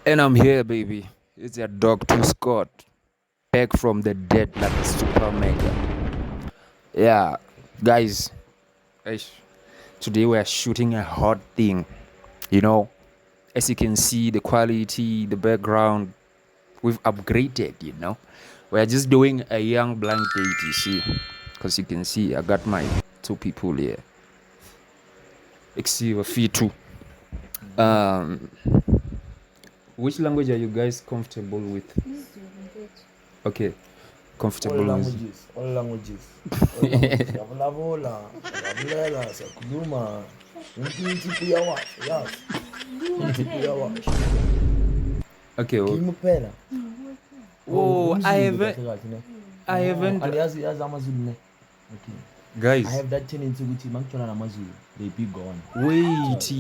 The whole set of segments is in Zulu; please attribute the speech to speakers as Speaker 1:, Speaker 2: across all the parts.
Speaker 1: And I'm here, baby. It's your dog to Scott. Back from the dead like a super mega. Yeah, guys. eish, Today we're shooting a hot thing. You know, as you can see, the quality, the background, we've upgraded. We're just doing a young blind date, you see. Because you can see, I got my two people here. Exi fee too. Which language are you guys comfortable with? Okay, comfortable
Speaker 2: All
Speaker 1: with.
Speaker 2: languages. All languages. Yavulabola, yavulela, siyakhuluma. Impintsi kuyawasha, yazi. Impintsi kuyawasha.
Speaker 1: Okay.
Speaker 2: Kimi kuphela.
Speaker 1: Oh, I
Speaker 2: Umzulu
Speaker 1: haven't.
Speaker 2: kahle kahle ne.
Speaker 1: I haven't.
Speaker 2: Yazi amazulu ne. Okay. I
Speaker 1: Guys,
Speaker 2: have that tendency ukuthi mangithola namazulu they be gone.
Speaker 1: wait.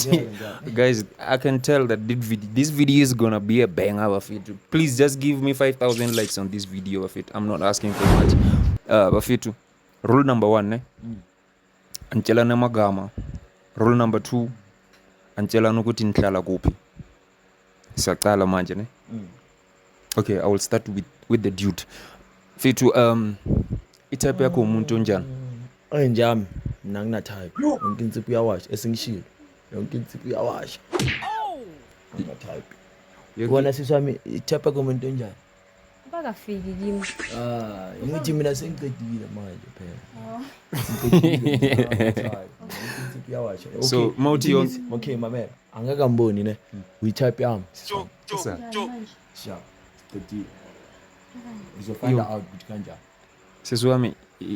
Speaker 2: Yeah.
Speaker 1: Guys, I can tell that this video is gonna be a banger of it. Please just give me 5,000 likes on this video of it. I'm not asking for much. Bafitu, rule number 1, ne? Antshelana magama. Rule number 2, antshelana ukuthi nihlala kuphi. Siyaqala manje, ne? Okay, I will start with the dude. Fitu, itype yakho umuntu onjani?
Speaker 2: Njami mina ngina-type yonke insipho uyawasha esingishilo yonke insipho uyawasha ngina-type wona sisi wami i-type yakho umuntu onjani
Speaker 3: Bakafiki kimi.
Speaker 2: ngithi mina sengicedile manje phela insipho uyawasha
Speaker 1: So, mawuthi
Speaker 2: okay mamela angeke amboni ne uyi-type yami
Speaker 1: Sir.
Speaker 2: sha cedile uzofind out ukuthi kanjani
Speaker 1: Sisi wami,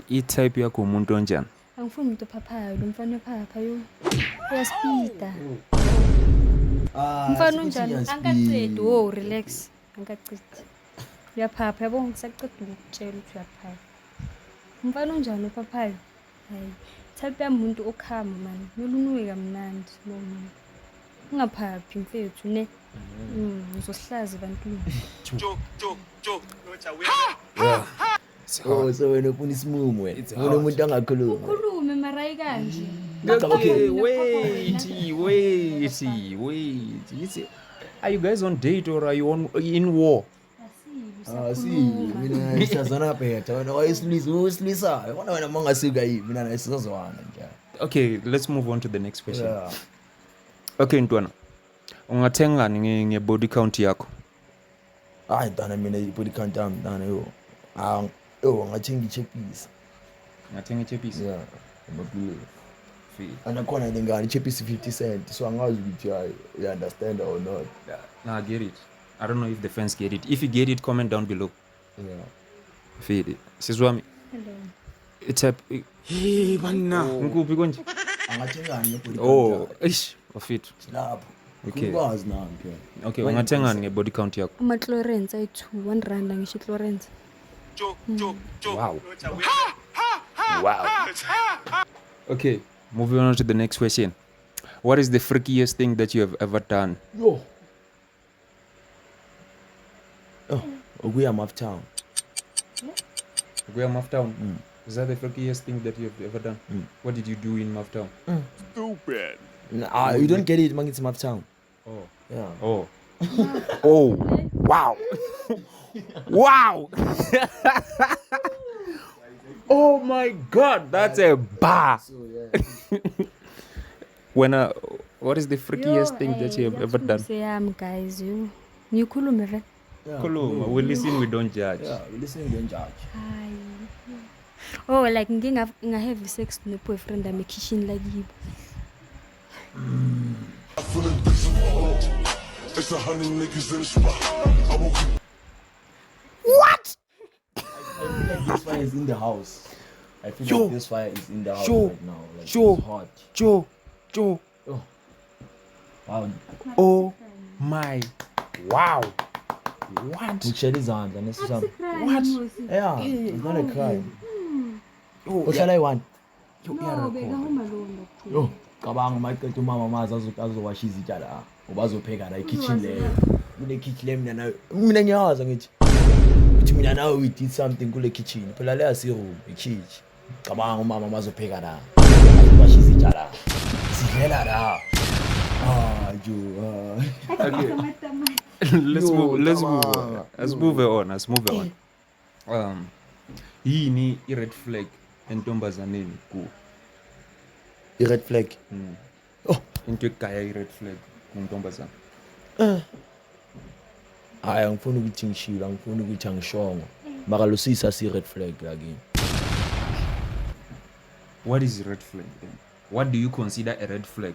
Speaker 1: i-type yakho umuntu onjani?
Speaker 3: Angifuni umuntu ophaphayo, lo mfana ophaphayo. Uyaspida. Mfana unjani? Angacedi, relax. Angacedi. Uyaphapha, yabo ngisaceda ukutshela ukuthi uyaphapha. Mfana unjani ophaphayo? Hayi. Type yami umuntu okhama man. Nolunuke kamnandi lo muntu. Ungaphaphi mfethu ne. Uzosihlaza bantwini.
Speaker 2: so wena ufuna isimumu wena ufuna umuntu angakhulumi
Speaker 3: Ukhulume marayi kanje.
Speaker 1: Okay, wait. Are you guys on date or are you in war?
Speaker 2: mina isazana phetha wena wayesilisa wona wena mangasuka yini mina nasizozwana njalo
Speaker 1: Okay, let's move on to the next question. Okay, Ntwana. Ungathenga nge-body count yakho?
Speaker 2: hayi dana mina i-body count yami dana ngathenga ichepisi
Speaker 1: Ungathenga ichepisi?
Speaker 2: yeah amabhulu anakhona lengane ichepisi 50 cent so angazi ukuthi you understand or not
Speaker 1: Nah, I get it. I don't know if the fans get it. If you get it, comment down below.
Speaker 2: yeah
Speaker 1: Feel it. Sizwami,
Speaker 3: Hello.
Speaker 1: itype ngikuphi konje?
Speaker 2: angathengani nge-body
Speaker 1: Oh,
Speaker 2: count
Speaker 1: eish, bafethu.
Speaker 2: lapho
Speaker 1: Okay.
Speaker 2: ukwazi nami ke
Speaker 1: Okay, ungathengani nge-body count yakho?
Speaker 3: Ama-chlorens ayi-2, 1 rand ngisho i-chlorens.
Speaker 1: Wow. Okay, moving on to the next question. What is the freakiest thing that you have ever done?
Speaker 2: yo ukuya Maftown
Speaker 1: Go Maftown. Is that the freakiest thing that you have ever done? What did you do in Maftown?
Speaker 4: Stupid.
Speaker 2: you don't get it mangithi Maftown
Speaker 1: Oh.
Speaker 2: yeah
Speaker 1: Oh. Oh. Wow. Wow. Oh my God, that's a bar.
Speaker 2: so yeah
Speaker 1: What is the freakiest thing that you have ever done?
Speaker 3: Seyami guys, you. Ngikhulume vele.
Speaker 1: Koloma, we listen, we don't judge.
Speaker 2: yeah we listen don't judge
Speaker 3: Hayi. Oh, like ngingahave sex no-boyfriend ami ekhishini lakibo.
Speaker 4: It's 100 niggas in the spot.
Speaker 2: this fire is in the house I feel
Speaker 1: Yo.
Speaker 2: like this fire is in the house
Speaker 1: Yo.
Speaker 2: right now like
Speaker 1: Yo.
Speaker 2: it's hot
Speaker 1: Joe.
Speaker 2: wow
Speaker 1: Oh my. Wow. What?
Speaker 2: ngishela izandla nesisami
Speaker 1: What?
Speaker 2: yeah it's not a crime uhlala i1
Speaker 3: No, bekahuma lona.
Speaker 2: yo cabanga maqedwe umama mazi azowasha izitsha la ubazopheka la ikitchen leyo kule kitchen le mina ngiyaza ngithi mina nawe we did something kule kitchen phela le asiroom ikitchen cabanga umama mazopheka la azowasha izitsha la sidlela la
Speaker 1: let's
Speaker 2: Yo,
Speaker 1: move
Speaker 2: cabanga.
Speaker 1: let's move on. Yini i-red flag entombazaneni ku
Speaker 2: I-red flag. Oh.
Speaker 1: into egaya i-red flag kuntombazana?
Speaker 2: Hayi angifuni ukuthi ngishilo, angifuni ukuthi angishongo. Mara lo sisa si red flag lakini.
Speaker 1: What is a red flag then? What do you consider a red flag?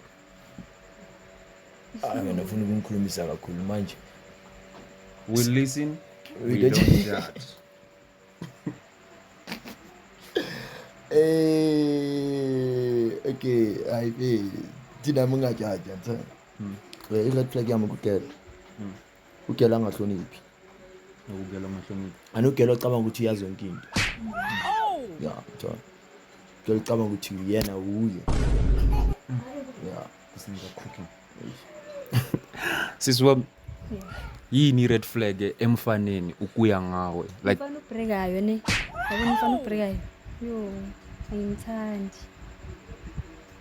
Speaker 2: Mina ngifuna ukungikhulumisa kakhulu manje.
Speaker 1: We listen, we
Speaker 2: We
Speaker 1: don't
Speaker 2: don't-
Speaker 1: judge.
Speaker 2: Okay, hayi thina mungajaja mtha. I-red flag yami kugela. Ugela angahloniphi.
Speaker 1: Ukugela amahloniphi.
Speaker 2: Anugela ocabanga ukuthi uyazi yonke into. Ya, cha. Ugela ocabanga ukuthi yena uye. Ya,
Speaker 1: This nigga cooking. Sis wami, yini red flag emfaneni ukuya ngawe? Like
Speaker 3: Umfana ubhrekayo ne. Yabona umfana ubhrekayo. Yo, angimthandi.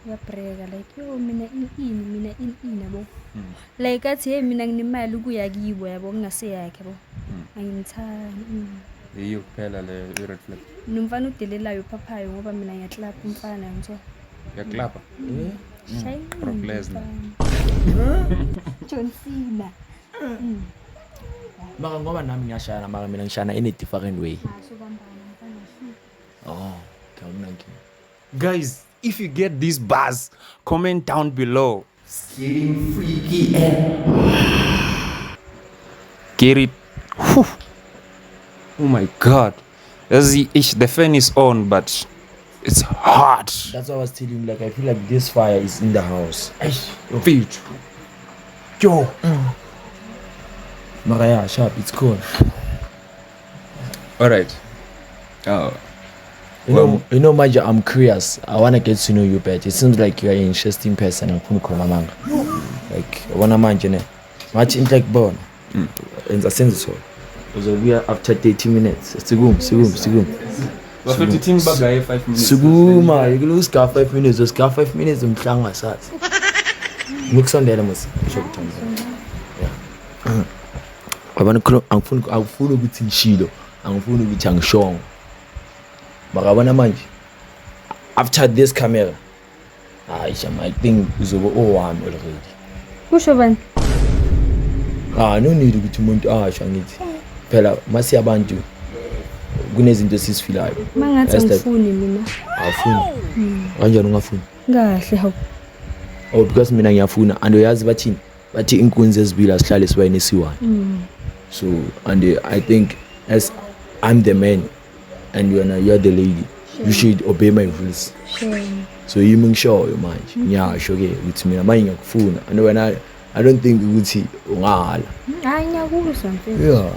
Speaker 3: Uyabhreka like yo mina ini yabo. Like athi hey mina nginemali ukuya kibo yabo ngingase yakhe yabo. Angimthandi.
Speaker 1: yiyo kuphela le i-red flag.
Speaker 3: Nomfana udelelayo phaphayo ngoba mina ngiyaklap umfana ngithiwa.
Speaker 1: Uyaklapha?
Speaker 3: Shayi.
Speaker 1: Brock Lesnar.
Speaker 3: John Cena.
Speaker 2: mara ngoba nami ngiyashana mara mina ngishana in a different way.
Speaker 3: Aso bambana mfana shi.
Speaker 2: Oh, kamnanki.
Speaker 1: Guys, if you get these bars, comment down below.
Speaker 2: Getting freaky and
Speaker 1: Get it. Whew. Oh my god. The fan is on, but it's hot.
Speaker 2: that's why I was telling you, like I feel like this fire is in the house.
Speaker 1: Feet.
Speaker 2: Yo. Mara yeah, sharp, it's cool.
Speaker 1: Alright.
Speaker 2: You know, Maja, I'm curious. I wanna get to know you better. It seems like you're an interesting person. I'm from Kulamanga. Like, I wanna imagine much intake born. In the sense so. So we are after 30 minutes. Sigum.
Speaker 1: But 15 bagay 5 minutes.
Speaker 2: Suguma, you lose car 5 minutes. Those car 5 minutes, umhlanga sasa. Mix on the elements. Angifuna ukuthi ngishilo, angifuna ukuthi angishongo. Mara bona manje after this camera, I think uzobe owami already.
Speaker 3: Kusho bani?
Speaker 2: No need ukuthi umuntu asho ngithi. Phela mase abantu kunezinto esisifilayo.
Speaker 3: Mangathi
Speaker 2: That's that.
Speaker 3: angifuni mina.
Speaker 2: Awufuni. Kanjani ungafuni?
Speaker 3: Kahle hawu.
Speaker 2: Oh, because mina ngiyafuna and uyazi bathini? Bathi inkunzi ezibili asihlale sibayini esiwani. So and I think as I'm the man and you're the lady, you should obey my rules.
Speaker 3: Sure.
Speaker 2: So yimi ngishoyo manje ngiyasho ke ukuthi mina manje ngiyakufuna and when I don't think ukuthi ungala.
Speaker 3: Hayi ngiyakuzwa mfethu.
Speaker 2: Yeah.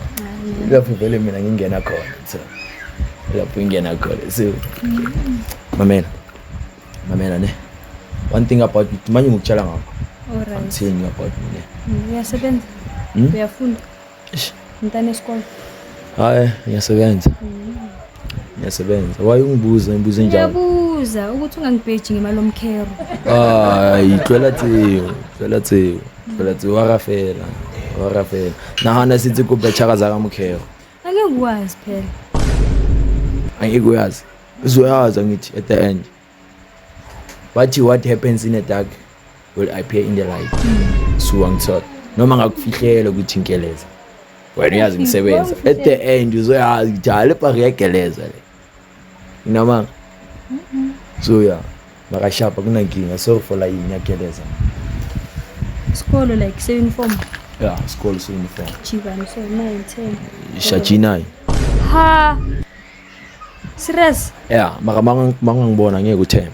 Speaker 2: Lapho vele mina ngingena khona so lapho ngingena khona so mamela ne one thing about you manje ngikutshala ngakho I'm
Speaker 3: Alright.
Speaker 2: telling you about me
Speaker 3: Uyasebenza? Uyafunda?
Speaker 2: Eish.
Speaker 3: Mntana esikole?
Speaker 2: hayi ngiyasebenza why ungibuza njalo
Speaker 3: Ngiyabuza ukuthi ungangibheji ngemali omkhero.
Speaker 2: hayi tlwela tseo warafela nahana sithi kubetshaka zaka mkhero
Speaker 3: Angekwazi phela.
Speaker 2: angikuyazi uzoyazi ngithi at the end but what happens in the dark will appear in the light so angithot noma ngakufihlela ukuthi inkeleza wena uyazi ngisebenza at the end uzoyazi njalo bariyegeleza le noma so yeah makashapa kunankinga sorry for like inyakeleza
Speaker 3: Isikolo like se uniform.
Speaker 2: yeah school so uniform
Speaker 3: Chivani so 9 10.
Speaker 2: shajinai
Speaker 3: Ha. Serious?
Speaker 2: yeah maka mangangibona ngeke uthembe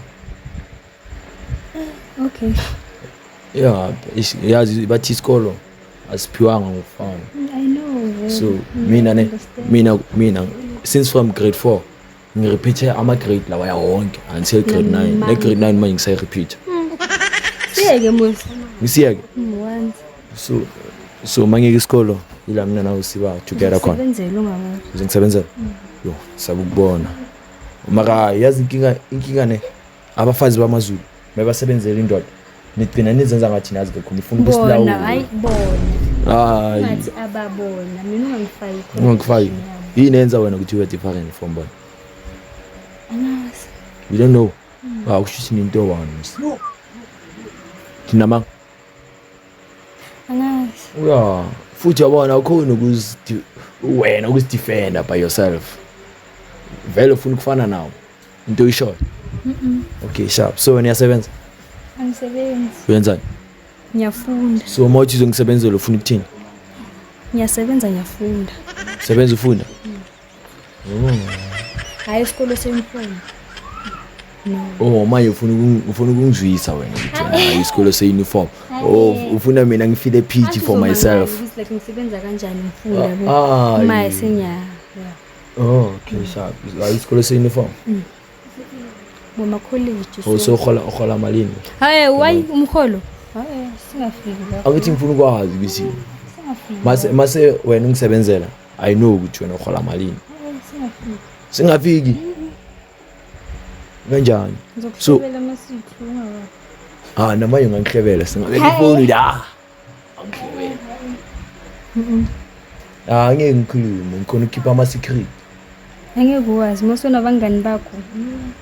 Speaker 3: Okay.
Speaker 2: yeah yazi bathi isikolo asiphiwanga ngokufana
Speaker 3: I know.
Speaker 2: so
Speaker 3: I
Speaker 2: mina since from grade 4 ngirepeat ama grade lawa wonke until grade 9 ne grade 9 manje ngisayirepeat
Speaker 3: Siyeke musi.
Speaker 2: ngisiyake
Speaker 3: Once.
Speaker 2: so manje isikolo ila mina nawe siba together khona
Speaker 3: Sebenzela ungabona.
Speaker 2: ngisebenzela yo sabukubona mara yazi inkinga ne abafazi bamaZulu mebasebenzela indoda nigcina nizenza ngathi nazi ngekho ngifuna
Speaker 3: bona
Speaker 2: ukusilawula
Speaker 3: hayi bona
Speaker 2: hayi
Speaker 3: ngathi ababona mina ungangifaki khona
Speaker 2: ungangifaki
Speaker 3: emotion yami.
Speaker 2: yini enza wena ukuthi ube different from bona
Speaker 3: Angazi.
Speaker 2: you don't know kushuthi ninto one thina ma
Speaker 3: Angazi.
Speaker 2: ya futhi yabona ukhona wena ukuzidefenda by yourself vele ufuna ukufana nawo into oyishoyo okay sharp so wena uyasebenza
Speaker 3: Angisebenzi.
Speaker 2: uyenzani
Speaker 3: Ngiyafunda.
Speaker 2: so mawuthi uzongisebenzela ufuna ukuthini
Speaker 3: Ngiyasebenza ngiyafunda.
Speaker 2: sebenza ufunda
Speaker 3: Hayi isikolo semfundo. No.
Speaker 2: oh manje ufuna ukungizwisa wena ukuthi hayi isikolo se-uniform oh ufuna mina ngifile pity for myself
Speaker 3: Like ngisebenza kanjani ngifunda
Speaker 2: Ah,
Speaker 3: manje senya.
Speaker 2: oh okay sharp hayi isikolo se-uniform
Speaker 3: Boma college
Speaker 2: oh so uhola malini
Speaker 3: hayi why umholo hayi singafiki lapho
Speaker 2: angithi ngifuna ukwazi ukuthi
Speaker 3: singafiki
Speaker 2: mase wena ungisebenzela I know ukuthi wena uhola malini
Speaker 3: singafiki
Speaker 2: singafiki kanjani
Speaker 3: ngizokushebela amasithu ungaba
Speaker 2: namanje ungangihlebela singabeka ifoni la angeke ngikhulume ngikhona ukukhipha ama-secret
Speaker 3: angeke uwazi mosona abangani bakho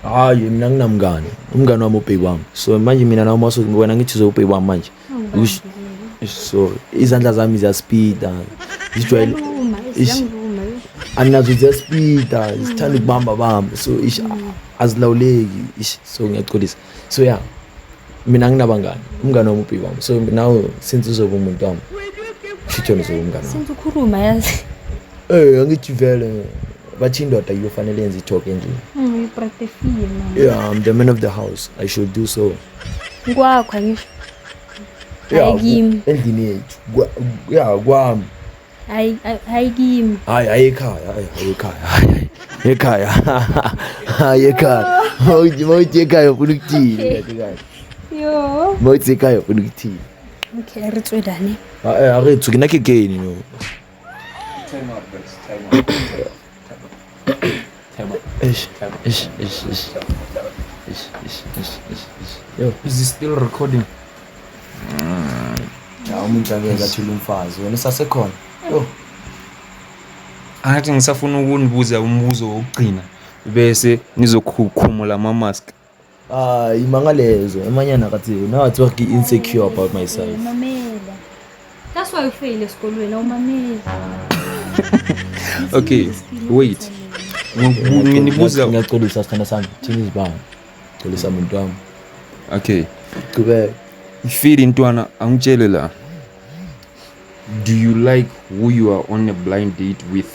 Speaker 2: hayi mina nginamngane umngane wami ubheki wami so manje mina nawe wena ngithi uzobheki wami manje so izandla zami ziyaspida zijwayele
Speaker 3: ziyangiluma
Speaker 2: anazo ziyaspida zithanda ukubamba so azilawuleki so ngiyacolisa so yeah mina nginabangani umngane wami ubheki wami so nawe since uzoba umuntu wami shithona uzoba umngane wami
Speaker 3: since ukhuluma yazi
Speaker 2: angithi vele bathi indoda iyofanele yenze i-talk endlini
Speaker 3: uyipractice man
Speaker 2: yeah I'm the man of the house I should do so
Speaker 3: kwakho ngisho hayi kimi
Speaker 2: endlini yethu ya kwami
Speaker 3: hayi kimi
Speaker 2: hayi ekhaya mawuthi ekhaya ufuna ukuthini
Speaker 3: yo
Speaker 2: mawuthi ekhaya ufuna ukuthini
Speaker 3: okay re tswedane
Speaker 2: arethu ke nake geni no
Speaker 1: Yo, is this still recording?
Speaker 2: umuntu angeke athule umfazi wena usasekhona yo
Speaker 1: Angathi ngisafuna ukunibuza umbuzo wokugcina bese nizokhukhumula ama-mask.
Speaker 2: imangalezo emanyana kathi nawathi waki insecure about myself
Speaker 3: mamela that's why you fail esikolweni awumameli
Speaker 1: Okay, wait. Nginibuza.
Speaker 2: ngiyacolisa sithanda sami thini izibanga colisa muntu wami
Speaker 1: Okay.
Speaker 2: qhubeka
Speaker 1: Ifile intwana angitshele la. Do you like who you are on a blind date with?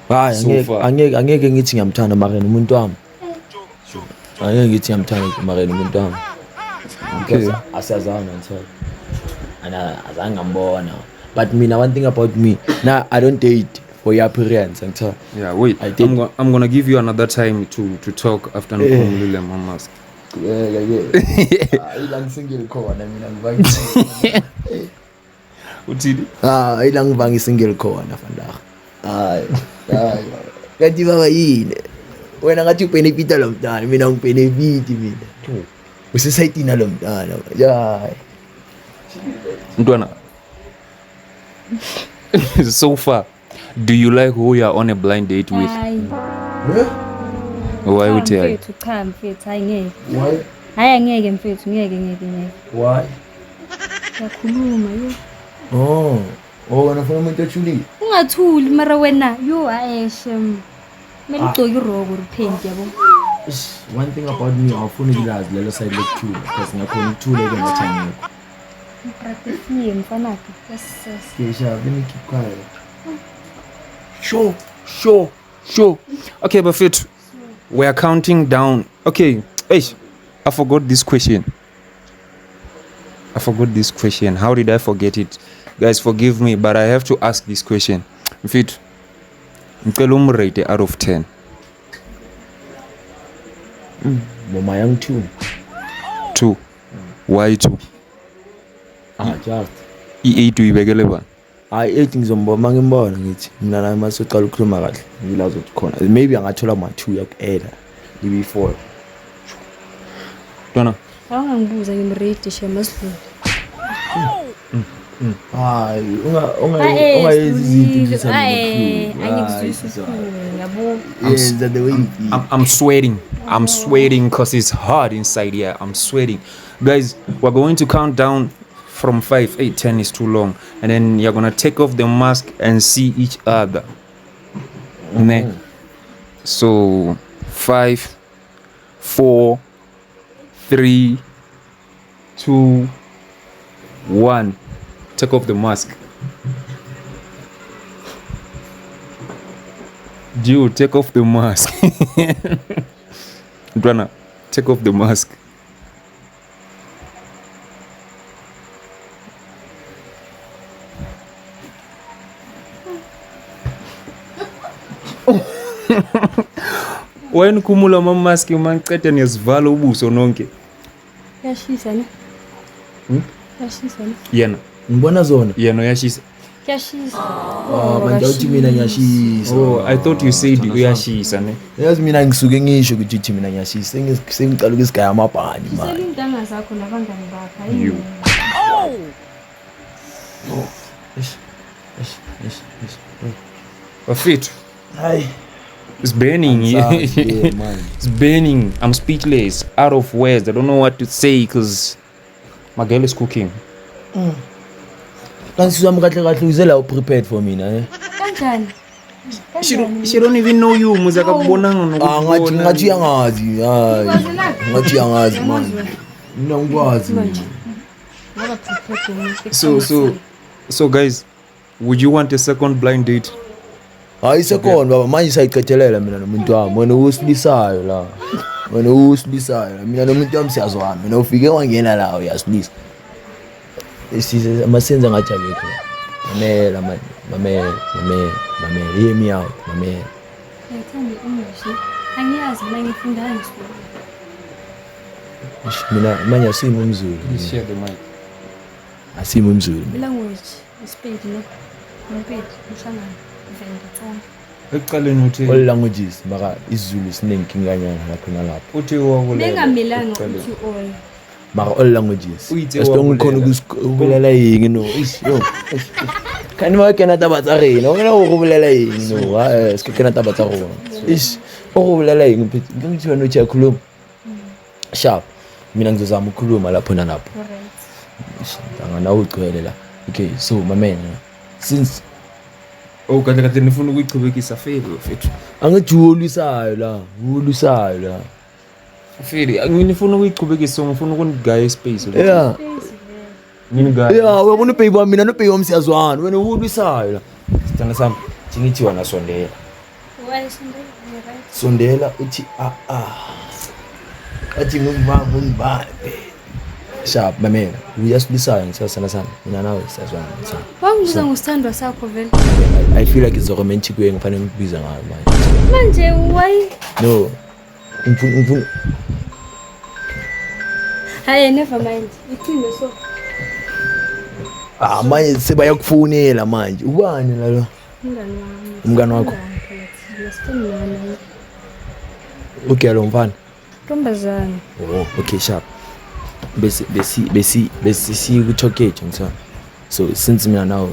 Speaker 2: hayi
Speaker 1: So far.
Speaker 2: angeke ngithi ngiyamthanda mara umuntu wami angeke ngithi ngiyamthanda mara umuntu wami
Speaker 1: Okay.
Speaker 2: asiyazana ngithola azange ngambona but mina one thing about me now I don't date for your appearance ngithola
Speaker 1: Yeah, wait.
Speaker 2: I did.
Speaker 1: I'm gonna give you another time to talk after ngikhumulile ama-mask.
Speaker 2: ila ngisingile khona mina ngivangile
Speaker 1: Uthini?
Speaker 2: ila ngivanga isingile khona fandaga hayi kanti baba yini wena ngathi ubenefita lo mntana mina ngibenefiti mina usesayidina lo mntana hayi
Speaker 1: Ntwana. So far, do you like who you are on a blind date with?
Speaker 3: hayi
Speaker 1: Why would you?
Speaker 3: mfethu cha mfethu hayi ngeke
Speaker 2: why
Speaker 3: hayi angeke mfethu ngeke
Speaker 2: why
Speaker 3: yakhuluma yo
Speaker 2: wena ufuna umuntu ojulile
Speaker 3: ungathuli mara wena yo ayeshe kumele ugcoke iroko repent yabo
Speaker 2: one thing about me awufuni ukulazi lelo side lokuthula because ngakhona ukuthula ke ngathi angekho
Speaker 3: practice mfanake yes
Speaker 2: kesha let me keep quiet
Speaker 1: Sure. Okay, Bafit, we are counting down. Okay, hey, I forgot this question. How did I forget it? Guys, forgive me, but I have to ask this question. Bafit, ngicela rate out of 10.
Speaker 2: mama yang 2
Speaker 1: 2. Why 2?
Speaker 2: just
Speaker 1: E8 uyibekele bani?
Speaker 2: hayi 8 ngizombona ngimbona ngithi mina naye masocala ukukhuluma kahle ngilazo ukuthi khona maybe angathola ma 2 yakuela ibe 4
Speaker 1: Dona,
Speaker 3: Awungangibuza ngimready shema sidlule.
Speaker 2: Hayi
Speaker 3: Angikuzwisi yabo.
Speaker 2: Yenza the way you feel.
Speaker 1: I'm sweating. I'm sweating because it's hot inside here. I'm sweating. Guys, we're going to count down from 5. 8, 10 is too long. And then you're going to take off the mask and see each other. Ne? So, 5, 4, 3, 2, 1. Take off the mask. Dude, take off the mask. Brana, take off the mask. When kumula mamask mangiqeda niyasivala ubuso nonke.
Speaker 3: Yashisa ne? Yashisa ne?
Speaker 1: Yena.
Speaker 2: Ngibona zona.
Speaker 1: Yena uyashisa.
Speaker 3: Yashisa.
Speaker 2: Manje uthi mina ngiyashisa.
Speaker 1: Oh, I thought you said uyashisa ne.
Speaker 2: Yazi mina ngisuke ngisho ukuthi mina ngiyashisa. Sengicala ukusigaya amabhani manje.
Speaker 3: Selintanga zakho nabangani bakho.
Speaker 1: You. Bafethu.
Speaker 2: Hayi.
Speaker 1: It's burning.
Speaker 2: Yeah, man.
Speaker 1: It's burning. I'm speechless, out of words. I don't know what to say because my girl is cooking.
Speaker 2: Kansizwa mkahle kahle uzela prepared for mina eh.
Speaker 3: Kanjani?
Speaker 1: She don't even know you. Muzaka kubonanga
Speaker 2: Ngathi yangazi. Hayi. Ngathi yangazi man. Mina ngikwazi.
Speaker 3: Ngoba prepared.
Speaker 1: So guys, would you want a second blind date?
Speaker 2: Hayi second baba manje sayiqethelela mina nomuntu wami. Wena usilisayo la. Wena usilisayo. Mina nomuntu wami siyazwana. Mina ufike wangena la uyasilisa. Isize amasenza ngathi akekho. Mamela man. Mamela. Hear me out. Mamela.
Speaker 3: Ngithanda English. Angiyazi mina ngifunda ngesikole.
Speaker 2: Mina manje asimi umzulu.
Speaker 1: Share the mic.
Speaker 2: Asimi umzulu.
Speaker 3: Language iSpedi no. Ngiphethe uhlangana.
Speaker 1: Ekuqaleni uthi
Speaker 2: All languages maka isiZulu sinenkinga lapho nalapho.
Speaker 1: uthi wakulela.
Speaker 3: Bengamelanga uthi all.
Speaker 2: Maka all languages.
Speaker 1: Uyithi
Speaker 2: Asitonga khona ukubulela yini no. Yo. Kani ma kena taba tsa rena. Wena o go bulela yini no. Ha se kena taba tsa rona. Ish. O go bulela yini phethi. Ngithi wena uthi yakhuluma. Sharp. Mina ngizozama ukukhuluma lapho nalapho.
Speaker 3: Alright.
Speaker 2: Ngana ugcwele la. Okay, so my man since
Speaker 1: Oh, kade nifuna ukuyichubekisa feli fethu.
Speaker 2: angijululisayo la.
Speaker 1: Feli, ngifuna ukuyichubekisa, ngifuna ukunigaya space.
Speaker 2: Yeah.
Speaker 1: Nginigaya.
Speaker 2: Yeah, uyabona baby wami mina no baby wami siyazwana. Wena ulisayo la. Sithanda sami, ngithi wena sondela.
Speaker 3: Why Sunday? Right.
Speaker 2: Sondela uthi athi ngibambe. Sharp mamela. Uyasilisayo ngisasana sami. Mina nawe siyazwana.
Speaker 3: Wangibuza ngosithandwa sakho vele.
Speaker 2: I feel like it's a romantic way ngifanele ngikubiza ngayo manje.
Speaker 3: Manje why?
Speaker 2: No. Ngifuna
Speaker 3: Hayi never mind. Iqine so.
Speaker 2: manje sebayakufonela manje. Ubani la lo? Umngani wakho.
Speaker 3: Yasifuna.
Speaker 2: Okay lo mfana.
Speaker 3: Ntombazana.
Speaker 2: Oh, okay sharp. Besi si kuchokethe ngisa. So since mina now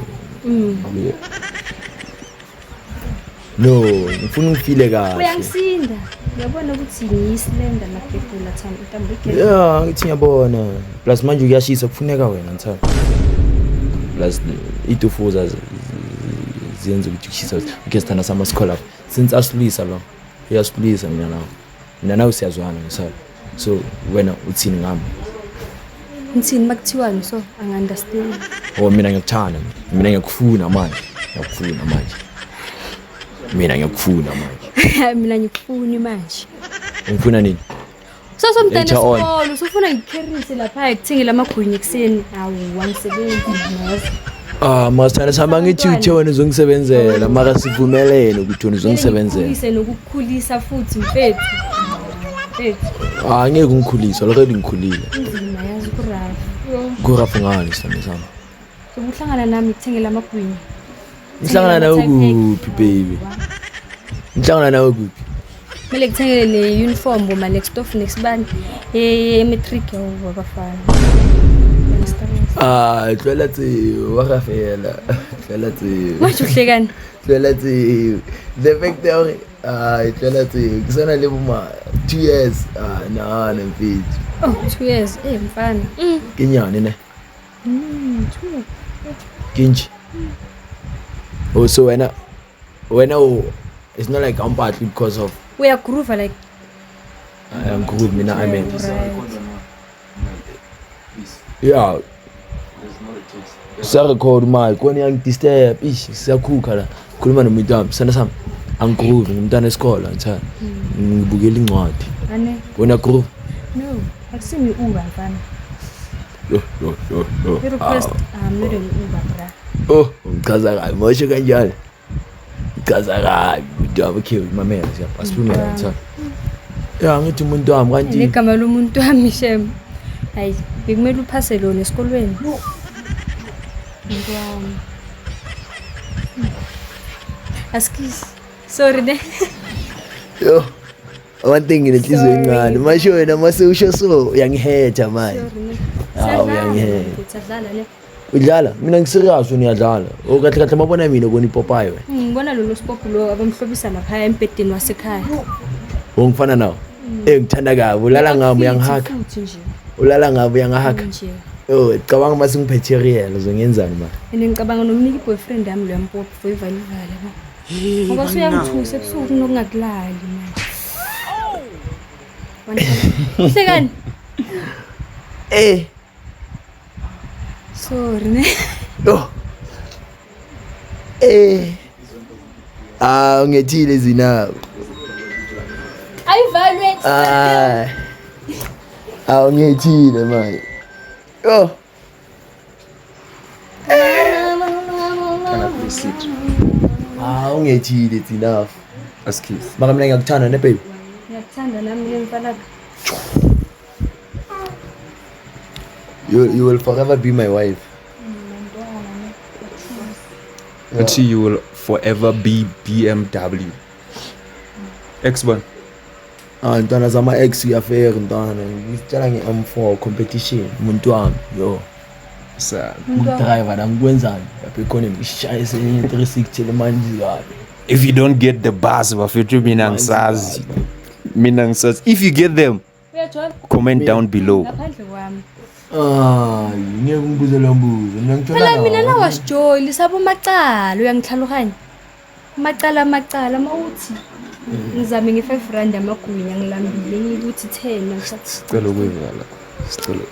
Speaker 2: no, ngifuna ngifile kahle.
Speaker 3: Uyangisinda. Uyabona ukuthi ngiyisilenda naphefula thana intambike.
Speaker 2: Yeah, ngithi ngiyabona. Plus manje uyashisa kufuneka wena ngithanda. Plus itufuza ziyenza ukuthi kushisa. Okay sithanda sama scholar. Since asilisa lo. Uyasilisa mina nawe. Mina nawe siyazwana ngisa. So wena uthini ngami?
Speaker 3: Ngithini makuthiwani so angi-understand.
Speaker 2: Oh mina ngiyakuthanda. Mina ngiyakufuna manje. Mina ngiyakufuna
Speaker 3: manje.
Speaker 2: Ngifuna nini?
Speaker 3: So mntana
Speaker 2: Later on.
Speaker 3: esikolo sufuna ngikherise lapha ekuthengela amagwinya ekuseni. Awu wangisebenzi nazo.
Speaker 2: Masithanda sami ngithi uthe wena uzongisebenzela mara sivumelene ukuthi wena uzongisebenzela.
Speaker 3: Ngikukhulise nokukhulisa futhi mfethu.
Speaker 2: Angeke ngikhulise, already ngikhulile.
Speaker 3: Inzima yazi kurafu.
Speaker 2: Kurafu ngani sithanda sami?
Speaker 3: Sokuhlangana nami ngikuthengela amagwinya.
Speaker 2: Ngihlangana nawe kuphi baby? Ngihlangana nawe kuphi?
Speaker 3: kumele kuthengele ne-uniform boma next off next bani e-matric wabafana.
Speaker 2: Tlola tseo wa gafela tlola tseo
Speaker 3: Manje uhlekani?
Speaker 2: tlola tseo the fact ya hore tlola tseo ke sona le boma 2 years na mfethu
Speaker 3: Oh, 2 years. Mfana.
Speaker 2: ke nyane ne
Speaker 3: 2 years.
Speaker 2: kinchi oh so when it's not like I'm part because of
Speaker 3: We are groove like
Speaker 2: I'm good mina I mean
Speaker 3: right.
Speaker 2: yeah sa record my koni yang disturb siyakhukha la khuluma nomuntu wami sana sami angigroove ngumntana esikole ngithatha ngibukela incwadi
Speaker 3: Ane.
Speaker 2: wena groove
Speaker 3: No, akusimi Uber mfana. You request I'm not an Uber bra.
Speaker 2: ngichaza kabi mosho kanjalo ngichaza kabi umuntu wami ukhiwe mamela siyapasiphumela ngithatha ya ngithi umuntu wami kanti
Speaker 3: Negama lomuntu wami shem. Hayi, bekumele uphase lona esikolweni. Umuntu wami. Askis. Sorry ne.
Speaker 2: yo one thing nginenhliziyo encane masho wena mase usho so uyangihetha manje uyangihela
Speaker 3: Sadlala ne.
Speaker 2: udlala mina ngiserious uniyadlala okahle kahle mabona mina ubona ipopayi wena
Speaker 3: Ngibona lo sport lo abamhlobisa lapha empedeni wasekhaya.
Speaker 2: ongifana nawo ngithanda kabi ulala ngami uyangihaka
Speaker 3: Futhi nje.
Speaker 2: ulala ngami uyangihaka
Speaker 3: Nje.
Speaker 2: cabanga mase ngiphethe real uzongenzani manje
Speaker 3: Ene ngicabanga nomnika boyfriend yami lo yampop forever livala ba. Ngoba usuyangithusa ebusuku nokungakulali manje. Hlekani? Sorry ne.
Speaker 2: ngethile zinawo
Speaker 3: Ayivalwe.
Speaker 2: ngethile manje
Speaker 1: Can I please sit?
Speaker 2: ungethile it's enough
Speaker 1: Askis.
Speaker 2: maka mina ngiyakuthanda ne baby
Speaker 3: Ngiyakuthanda nami ngempala.
Speaker 2: you will forever be my wife
Speaker 1: But you will forever be BMW. X1.
Speaker 2: ntwana zama ex uyafeka ntwana ngitshela nge-M4 competition umuntu wami yo
Speaker 1: Sad.
Speaker 2: driver la ngikwenzani lapha economy ishaye senye 360 le manje kabi
Speaker 1: If you don't get the bus, bafethu mina ngisazi. Mina ngisazi. If you get them,
Speaker 3: Uyajwayela?
Speaker 1: comment down below.
Speaker 3: Ngaphandle kwami.
Speaker 2: ngeke ngibuze lo mbuzo mina ngithola
Speaker 3: Phela mina la wasjoyili sabo macala uyangihlalukanya. Macala mawuthi ngizame nge5 rand amagwinya ngilambile ngikuthi 10 ngisathi
Speaker 1: Sicela ukuyivala.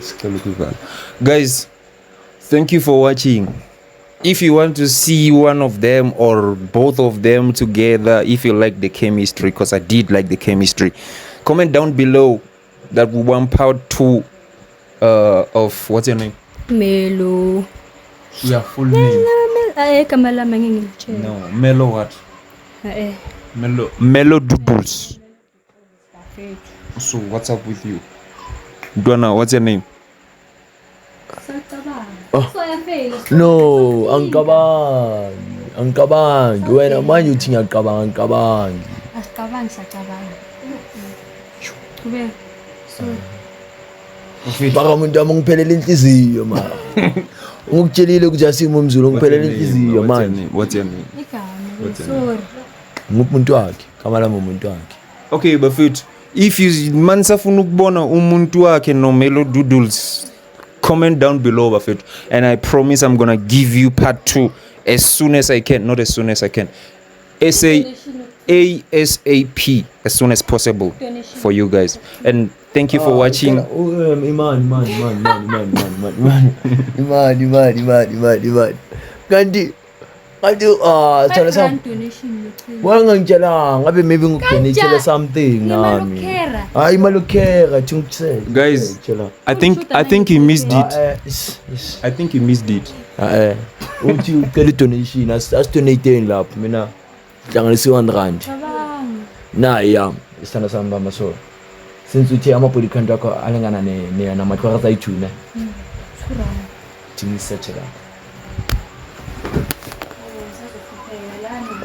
Speaker 1: Sicela ukuyivala. Guys, thank you for watching. If you want to see one of them or both of them together, if you like the chemistry, because I did like the chemistry, comment down below that we want part 2 of what's your name?
Speaker 3: Melo.
Speaker 1: Your full name?
Speaker 3: Igama lami ngingilitshela.
Speaker 1: No, Melo what? Melo Doodles. So what's up with you? Dwana, what's your name?
Speaker 2: no angikabangi wena manje uthi ngiyaqabanga
Speaker 3: Asicabanga siyacabanga. Kube. Sorry.
Speaker 2: baka umuntu wami ngiphelela inhliziyo ma ngikutshelile ukuthi asimo umzulu ngiphelela inhliziyo manje
Speaker 1: What's your name?
Speaker 3: Igama. Sorry.
Speaker 2: ngumuntu wakhe kama lami umuntu wakhe
Speaker 1: Okay, bafethu, if you manisafuna ukubona umuntu wakhe no Melo Doodles, comment down below bafethu, and I promise I'm gonna give you part 2 as soon as I can. Not as soon as I can, ASAP, as soon as possible for you guys. And thank you for watching.
Speaker 2: imani kanti thola sam
Speaker 3: Donation.
Speaker 2: wangangitshelanga ngabe maybe ngikudonate something nami hayi imalokhera thi ngitshela
Speaker 1: Guys, I think he missed it. I think he missed it.
Speaker 2: uthi ucela donation asidonateni lapho mina hlanganisa 1 rand nayi yami isithanda sami bamasola since uthi ama-body count akho alingana namatwara ayi-2 ne thi ngisearche lapho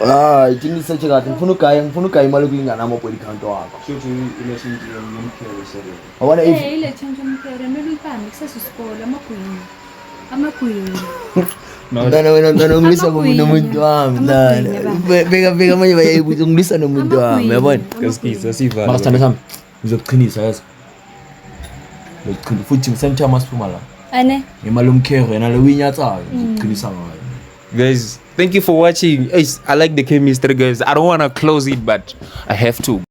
Speaker 2: hayi thini search kahle ngifuna ugaya imali kuyingana ama-body count wakho awona if
Speaker 3: ile change umkhere mele uyibambe kusesikole amagwini
Speaker 2: mntwana wena mntwana ungilisa nomuntu wami mntwana beka amanye bayayibuza ungilisa nomuntu wami yabona
Speaker 1: Kaskisa sivala.
Speaker 2: mara sithanda sami ngizokuqinisa yazi futhi ngisemthiya masiphuma la
Speaker 3: ane
Speaker 2: imali umkhere yena le uyinyatsayo ngizokuqinisa ngayo.
Speaker 1: Guys, thank you for watching. I like the chemistry, guys. I don't want to close it, but I have to.